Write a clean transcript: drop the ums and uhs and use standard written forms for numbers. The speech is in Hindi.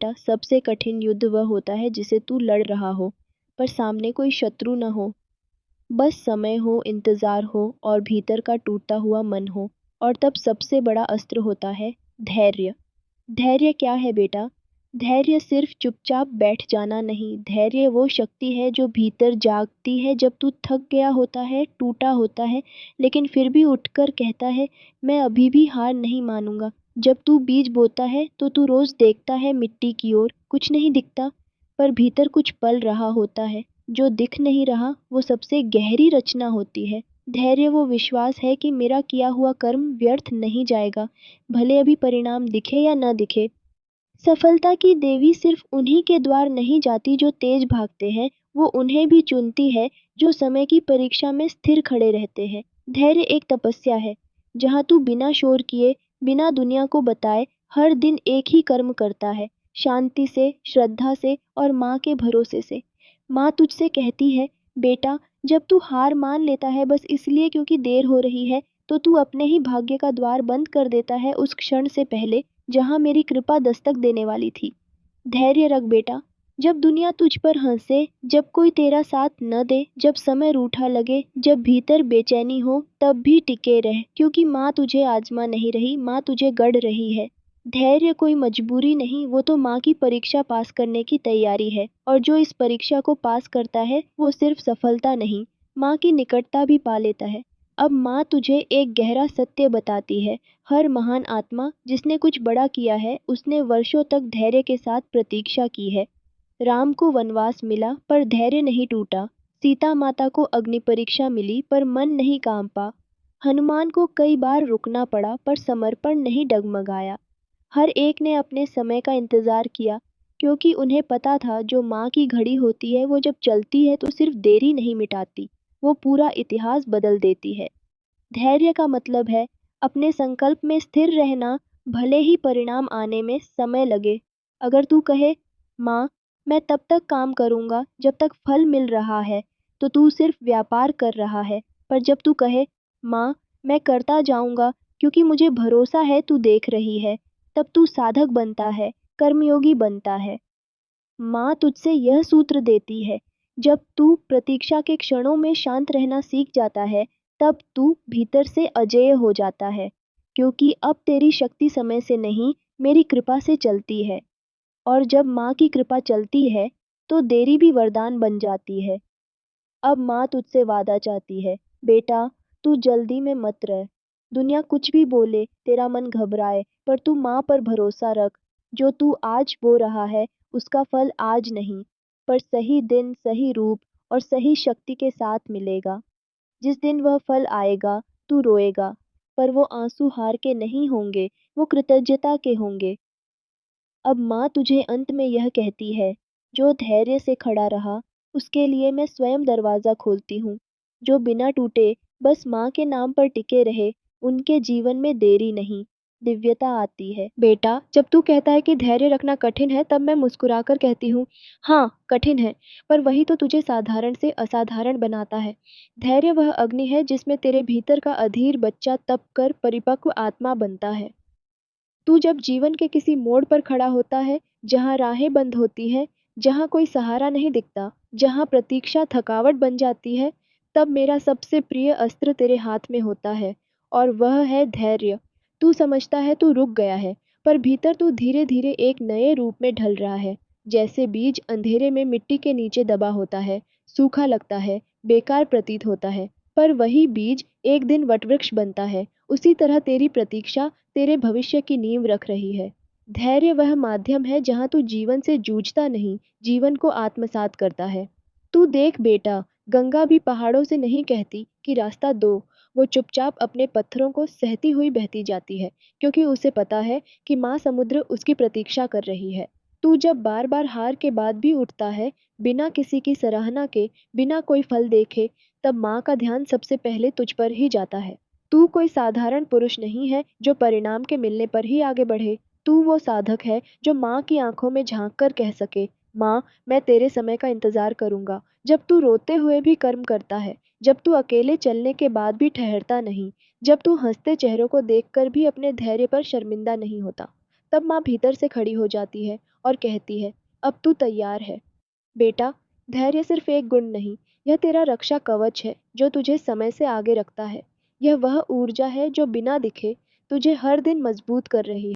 बेटा, सबसे कठिन युद्ध वह होता है जिसे तू लड़ रहा हो, पर सामने कोई शत्रु न हो। बस समय हो, इंतज़ार हो और भीतर का टूटता हुआ मन हो। और तब सबसे बड़ा अस्त्र होता है धैर्य। धैर्य क्या है बेटा? धैर्य सिर्फ चुपचाप बैठ जाना नहीं, धैर्य वो शक्ति है जो भीतर जागती है जब तू थक गया होता है, टूटा होता है, लेकिन फिर भी उठकर कहता है, मैं अभी भी हार नहीं मानूंगा। जब तू बीज बोता है तो तू रोज देखता है मिट्टी की ओर, कुछ नहीं दिखता, पर भीतर कुछ पल रहा होता है। जो दिख नहीं रहा वो सबसे गहरी रचना होती है। धैर्य वो विश्वास है कि मेरा किया हुआ कर्म व्यर्थ नहीं जाएगा, भले अभी परिणाम दिखे या न दिखे। सफलता की देवी सिर्फ उन्हीं के द्वार नहीं जाती जो तेज भागते हैं, वो उन्हें भी चुनती है जो समय की परीक्षा में स्थिर खड़े रहते हैं। धैर्य एक तपस्या है, जहाँ तू बिना शोर किए, बिना दुनिया को बताए, हर दिन एक ही कर्म करता है, शांति से, श्रद्धा से और माँ के भरोसे से। माँ तुझसे कहती है, बेटा, जब तू हार मान लेता है बस इसलिए क्योंकि देर हो रही है, तो तू अपने ही भाग्य का द्वार बंद कर देता है उस क्षण से पहले जहाँ मेरी कृपा दस्तक देने वाली थी। धैर्य रख बेटा, जब दुनिया तुझ पर हंसे, जब कोई तेरा साथ न दे, जब समय रूठा लगे, जब भीतर बेचैनी हो, तब भी टिके रह, क्योंकि माँ तुझे आजमा नहीं रही, माँ तुझे गढ़ रही है। धैर्य कोई मजबूरी नहीं, वो तो माँ की परीक्षा पास करने की तैयारी है, और जो इस परीक्षा को पास करता है वो सिर्फ सफलता नहीं, माँ की निकटता भी पा लेता है। अब माँ तुझे एक गहरा सत्य बताती है, हर महान आत्मा जिसने कुछ बड़ा किया है उसने वर्षों तक धैर्य के साथ प्रतीक्षा की है। राम को वनवास मिला पर धैर्य नहीं टूटा, सीता माता को अग्नि परीक्षा मिली पर मन नहीं कांपा, हनुमान को कई बार रुकना पड़ा पर समर्पण नहीं डगमगाया। हर एक ने अपने समय का इंतजार किया, क्योंकि उन्हें पता था जो माँ की घड़ी होती है वो जब चलती है तो सिर्फ देरी नहीं मिटाती, वो पूरा इतिहास बदल देती है। धैर्य का मतलब है अपने संकल्प में स्थिर रहना, भले ही परिणाम आने में समय लगे। अगर तू कहे, माँ, मैं तब तक काम करूँगा जब तक फल मिल रहा है, तो तू सिर्फ व्यापार कर रहा है। पर जब तू कहे, माँ, मैं करता जाऊँगा क्योंकि मुझे भरोसा है तू देख रही है, तब तू साधक बनता है, कर्मयोगी बनता है। माँ तुझसे यह सूत्र देती है, जब तू प्रतीक्षा के क्षणों में शांत रहना सीख जाता है, तब तू भीतर से अजेय हो जाता है, क्योंकि अब तेरी शक्ति समय से नहीं, मेरी कृपा से चलती है। और जब माँ की कृपा चलती है, तो देरी भी वरदान बन जाती है। अब माँ तुझसे वादा चाहती है, बेटा, तू जल्दी में मत रह। दुनिया कुछ भी बोले, तेरा मन घबराए, पर तू माँ पर भरोसा रख। जो तू आज बो रहा है, उसका फल आज नहीं, पर सही दिन, सही रूप और सही शक्ति के साथ मिलेगा। जिस दिन वह फल आएगा, तू रोएगा, पर वो आंसू हार के नहीं होंगे, वो कृतज्ञता के होंगे। अब माँ तुझे अंत में यह कहती है, जो धैर्य से खड़ा रहा, उसके लिए मैं स्वयं दरवाज़ा खोलती हूँ। जो बिना टूटे बस माँ के नाम पर टिके रहे, उनके जीवन में देरी नहीं, दिव्यता आती है। बेटा, जब तू कहता है कि धैर्य रखना कठिन है, तब मैं मुस्कुराकर कहती हूँ, हाँ, कठिन है, पर वही तो तुझे साधारण से असाधारण बनाता है। धैर्य वह अग्नि है जिसमें तेरे भीतर का अधीर बच्चा तप कर परिपक्व आत्मा बनता है। तू जब जीवन के किसी मोड़ पर खड़ा होता है, जहाँ राहें बंद होती हैं, जहाँ कोई सहारा नहीं दिखता, जहाँ प्रतीक्षा थकावट बन जाती है, तब मेरा सबसे प्रिय अस्त्र तेरे हाथ में होता है, और वह है धैर्य। तू समझता है तू रुक गया है, पर भीतर तू धीरे धीरे एक नए रूप में ढल रहा है। जैसे बीज अंधेरे में मिट्टी के नीचे दबा होता है, सूखा लगता है, बेकार प्रतीत होता है, पर वही बीज एक दिन वटवृक्ष बनता है। उसी तरह तेरी प्रतीक्षा तेरे भविष्य की नींव रख रही है। धैर्य वह माध्यम है जहाँ तू जीवन से जूझता नहीं, जीवन को आत्मसात करता है। तू देख बेटा, गंगा भी पहाड़ों से नहीं कहती कि रास्ता दो, वो चुपचाप अपने पत्थरों को सहती हुई बहती जाती है, क्योंकि उसे पता है कि माँ समुद्र उसकी प्रतीक्षा कर रही है। तू जब बार बार हार के बाद भी उठता है, बिना किसी की सराहना के, बिना कोई फल देखे, तब माँ का ध्यान सबसे पहले तुझ पर ही जाता है। तू कोई साधारण पुरुष नहीं है जो परिणाम के मिलने पर ही आगे बढ़े। तू वो साधक है जो माँ की आंखों में झांक कर कह सके, माँ, मैं तेरे समय का इंतजार करूंगा। जब तू रोते हुए भी कर्म करता है, जब तू अकेले चलने के बाद भी ठहरता नहीं, जब तू हंसते चेहरों को देखकर भी अपने धैर्य पर शर्मिंदा नहीं होता, तब माँ भीतर से खड़ी हो जाती है और कहती है, अब तू तैयार है। बेटा, धैर्य सिर्फ एक गुण नहीं, यह तेरा रक्षा कवच है जो तुझे समय से आगे रखता है। यह वह ऊर्जा है जो बिना दिखे तुझे हर दिन मजबूत कर रही है।